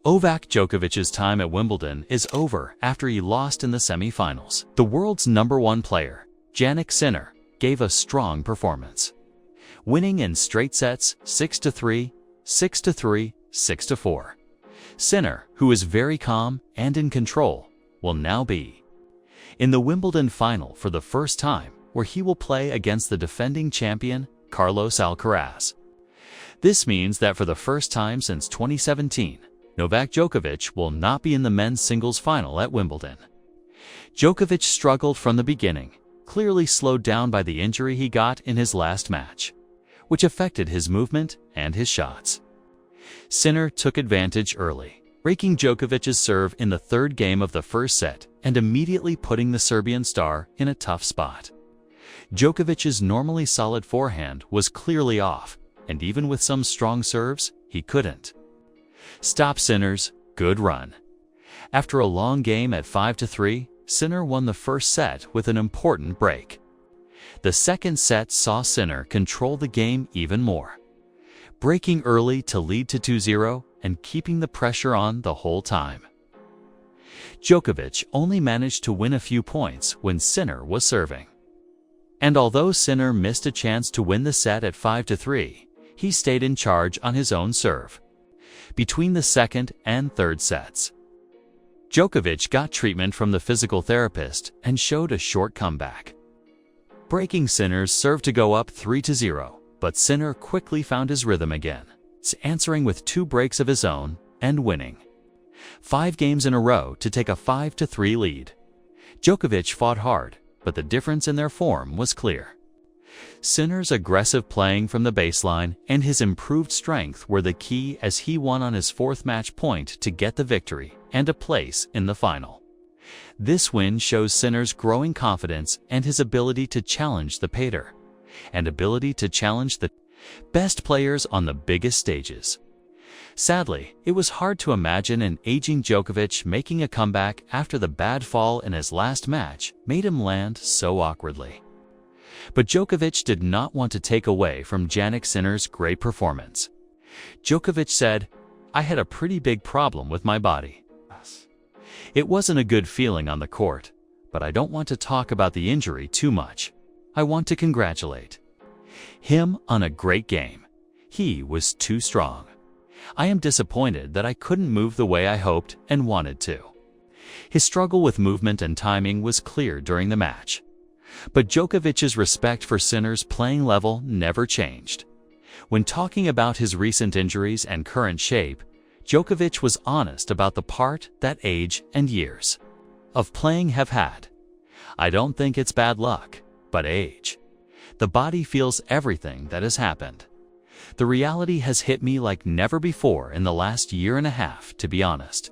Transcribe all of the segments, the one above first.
Novak Djokovic's time at Wimbledon is over after he lost in the semi-finals. The world's #1 player, Jannik Sinner, gave a strong performance, winning in straight sets 6-3, 6-3, 6-4. Sinner, who is very calm and in control, will now be in the Wimbledon final for the first time, where he will play against the defending champion, Carlos Alcaraz. This means that for the first time since 2017, Novak Djokovic will not be in the men's singles final at Wimbledon. Djokovic struggled from the beginning, clearly slowed down by the injury he got in his last match, which affected his movement and his shots. Sinner took advantage early, breaking Djokovic's serve in the third game of the first set and immediately putting the Serbian star in a tough spot. Djokovic's normally solid forehand was clearly off, and even with some strong serves, he couldn't stop Sinner's good run. After a long game at 5-3, Sinner won the first set with an important break. The second set saw Sinner control the game even more, breaking early to lead to 2-0 and keeping the pressure on the whole time. Djokovic only managed to win a few points when Sinner was serving. And although Sinner missed a chance to win the set at 5-3, he stayed in charge on his own serve between the second and third sets. Djokovic got treatment from the physical therapist and showed a short comeback, breaking Sinner's serve to go up 3-0, but Sinner quickly found his rhythm again, answering with 2 breaks of his own and winning 5 games in a row to take a 5-3 lead. Djokovic fought hard, but the difference in their form was clear. Sinner's aggressive playing from the baseline and his improved strength were the key as he won on his 4th match point to get the victory and a place in the final. This win shows Sinner's growing confidence and his ability to challenge the pater, and ability to challenge the best players on the biggest stages. Sadly, it was hard to imagine an aging Djokovic making a comeback after the bad fall in his last match made him land so awkwardly. But Djokovic did not want to take away from Jannik Sinner's great performance. Djokovic said, "I had a pretty big problem with my body. It wasn't a good feeling on the court, but I don't want to talk about the injury too much. I want to congratulate him on a great game. He was too strong. I am disappointed that I couldn't move the way I hoped and wanted to." His struggle with movement and timing was clear during the match. But Djokovic's respect for Sinner's playing level never changed. When talking about his recent injuries and current shape, Djokovic was honest about the part that age and years of playing have had. "I don't think it's bad luck, but age. The body feels everything that has happened. The reality has hit me like never before in the last year and a half, to be honest."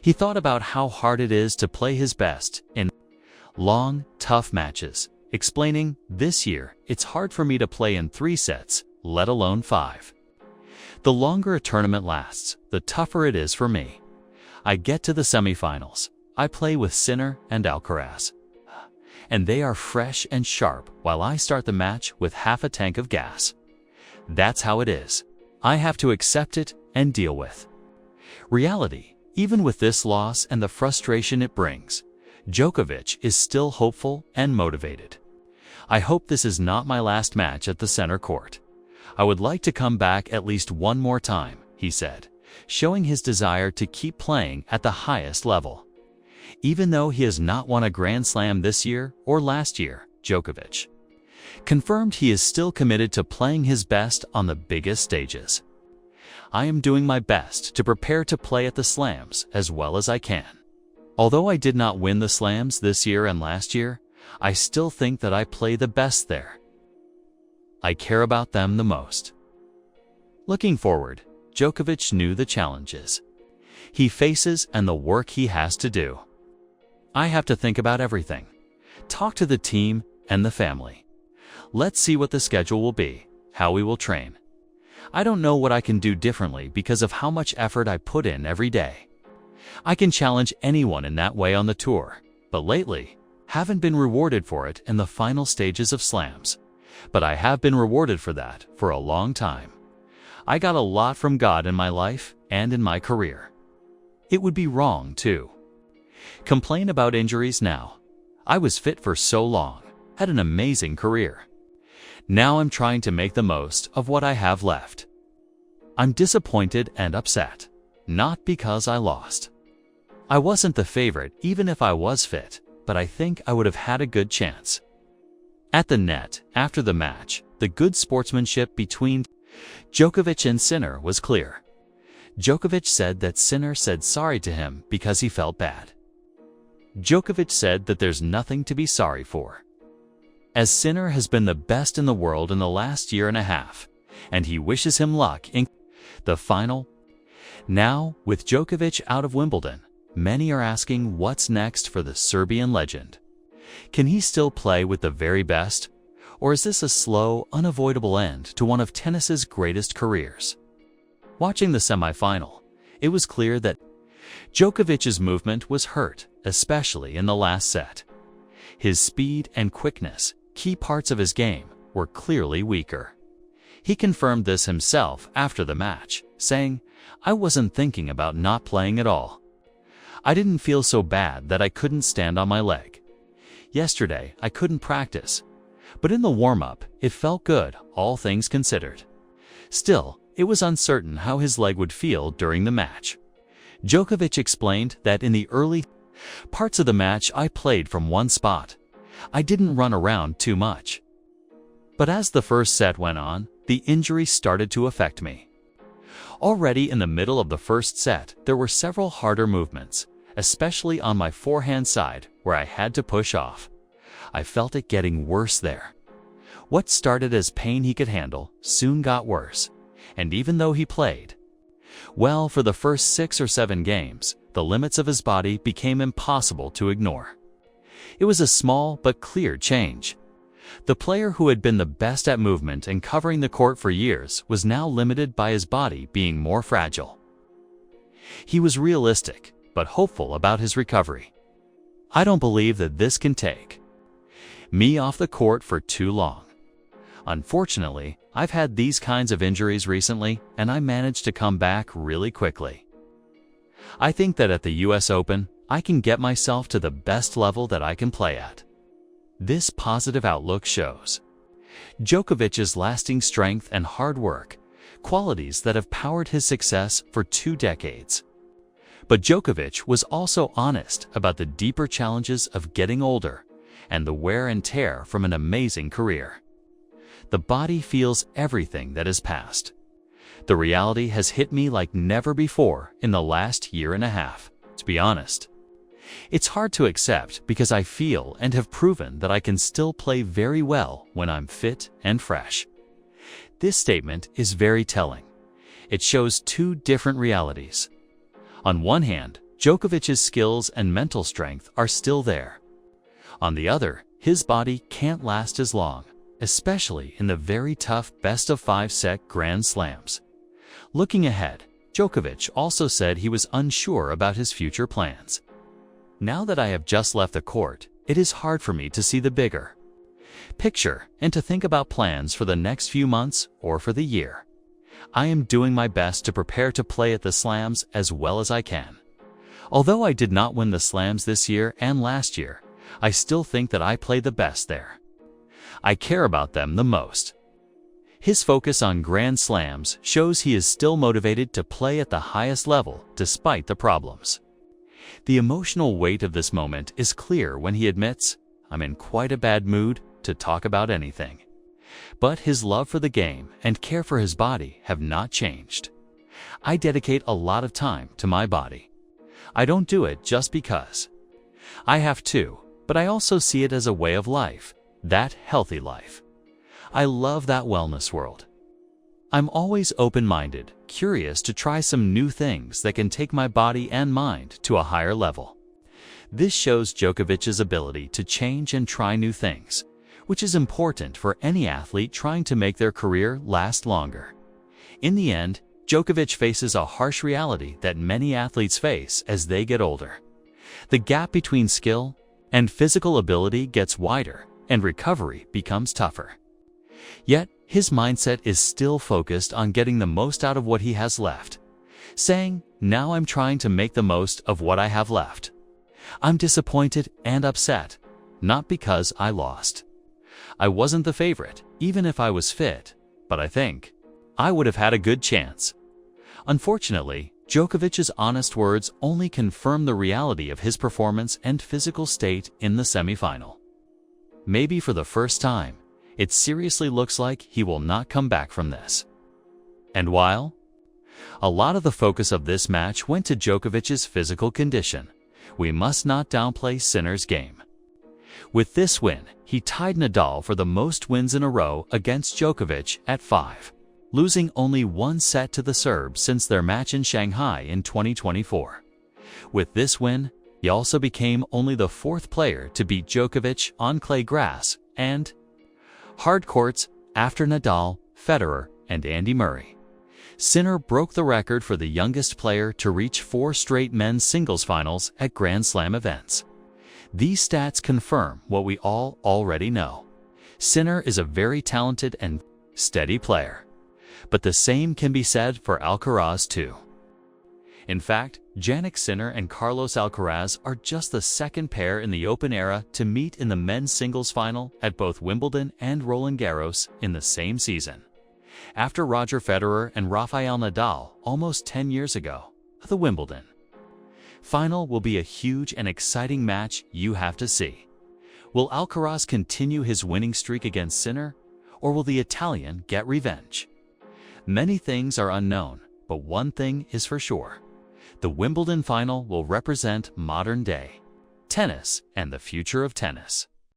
He thought about how hard it is to play his best in long, tough matches, explaining, "This year, it's hard for me to play in 3 sets, let alone 5. The longer a tournament lasts, the tougher it is for me. I get to the semifinals. I play with Sinner and Alcaraz, and they are fresh and sharp while I start the match with half a tank of gas. That's how it is. I have to accept it and deal with reality." Even with this loss and the frustration it brings, Djokovic is still hopeful and motivated. "I hope this is not my last match at the center court. I would like to come back at least one more time," he said, showing his desire to keep playing at the highest level. Even though he has not won a Grand Slam this year or last year, Djokovic confirmed he is still committed to playing his best on the biggest stages. "I am doing my best to prepare to play at the slams as well as I can. Although I did not win the slams this year and last year, I still think that I play the best there. I care about them the most." Looking forward, Djokovic knew the challenges he faces and the work he has to do. "I have to think about everything, talk to the team and the family. Let's see what the schedule will be, how we will train. I don't know what I can do differently because of how much effort I put in every day. I can challenge anyone in that way on the tour, but lately, haven't been rewarded for it in the final stages of slams. But I have been rewarded for that for a long time. I got a lot from God in my life and in my career. It would be wrong, too. Complain about injuries now. I was fit for so long, had an amazing career. Now I'm trying to make the most of what I have left. I'm disappointed and upset, not because I lost. I wasn't the favorite even if I was fit, but I think I would have had a good chance. At the net, after the match, the good sportsmanship between Djokovic and Sinner was clear. Djokovic said that Sinner said sorry to him because he felt bad. Djokovic said that there's nothing to be sorry for, as Sinner has been the best in the world in the last year and a half, and he wishes him luck in the final. Now, with Djokovic out of Wimbledon, many are asking what's next for the Serbian legend. Can he still play with the very best? Or is this a slow, unavoidable end to one of tennis's greatest careers? Watching the semifinal, it was clear that Djokovic's movement was hurt, especially in the last set. His speed and quickness, key parts of his game, were clearly weaker. He confirmed this himself after the match, saying, "I wasn't thinking about not playing at all. I didn't feel so bad that I couldn't stand on my leg. Yesterday, I couldn't practice, but in the warm-up, it felt good, all things considered." Still, it was uncertain how his leg would feel during the match. Djokovic explained that in the early parts of the match I played from one spot. I didn't run around too much. But as the first set went on, the injury started to affect me. Already in the middle of the first set, there were several harder movements, especially on my forehand side where I had to push off. I felt it getting worse there. What started as pain he could handle soon got worse, and even though he played well for the first 6 or 7 games, the limits of his body became impossible to ignore. It was a small but clear change. The player who had been the best at movement and covering the court for years was now limited by his body being more fragile. He was realistic, but hopeful about his recovery. "I don't believe that this can take me off the court for too long. Unfortunately, I've had these kinds of injuries recently, and I managed to come back really quickly. I think that at the US Open, I can get myself to the best level that I can play at." This positive outlook shows Djokovic's lasting strength and hard work, qualities that have powered his success for 2 decades. But Djokovic was also honest about the deeper challenges of getting older and the wear and tear from an amazing career. The body feels everything that has passed. The reality has hit me like never before in the last year and a half, to be honest. It's hard to accept because I feel and have proven that I can still play very well when I'm fit and fresh. This statement is very telling. It shows 2 different realities. On one hand, Djokovic's skills and mental strength are still there. On the other, his body can't last as long, especially in the very tough best-of-5 set Grand Slams. Looking ahead, Djokovic also said he was unsure about his future plans. "Now that I have just left the court, it is hard for me to see the bigger picture and to think about plans for the next few months or for the year. I am doing my best to prepare to play at the Slams as well as I can. Although I did not win the Slams this year and last year, I still think that I play the best there. I care about them the most." His focus on Grand Slams shows he is still motivated to play at the highest level despite the problems. The emotional weight of this moment is clear when he admits, "I'm in quite a bad mood to talk about anything." But his love for the game and care for his body have not changed. "I dedicate a lot of time to my body. I don't do it just because I have to, but I also see it as a way of life, that healthy life. I love that wellness world. I'm always open-minded, curious to try some new things that can take my body and mind to a higher level." This shows Djokovic's ability to change and try new things, which is important for any athlete trying to make their career last longer. In the end, Djokovic faces a harsh reality that many athletes face as they get older. The gap between skill and physical ability gets wider, and recovery becomes tougher. Yet, his mindset is still focused on getting the most out of what he has left. saying, "Now I'm trying to make the most of what I have left. I'm disappointed and upset, not because I lost. I wasn't the favorite, even if I was fit, but I think I would have had a good chance." Unfortunately, Djokovic's honest words only confirm the reality of his performance and physical state in the semifinal. Maybe for the first time, it seriously looks like he will not come back from this. And while a lot of the focus of this match went to Djokovic's physical condition, we must not downplay Sinner's game. With this win, he tied Nadal for the most wins in a row against Djokovic at 5, losing only one set to the Serb since their match in Shanghai in 2024. With this win, he also became only the 4th player to beat Djokovic on clay grass and hard courts after Nadal, Federer, and Andy Murray. Sinner broke the record for the youngest player to reach 4 straight men's singles finals at Grand Slam events. These stats confirm what we all already know. Sinner is a very talented and steady player. But the same can be said for Alcaraz too. In fact, Jannik Sinner and Carlos Alcaraz are just the second pair in the Open era to meet in the men's singles final at both Wimbledon and Roland Garros in the same season, after Roger Federer and Rafael Nadal almost 10 years ago. The Wimbledon final will be a huge and exciting match you have to see. Will Alcaraz continue his winning streak against Sinner, or will the Italian get revenge? Many things are unknown, but one thing is for sure. The Wimbledon final will represent modern-day tennis and the future of tennis.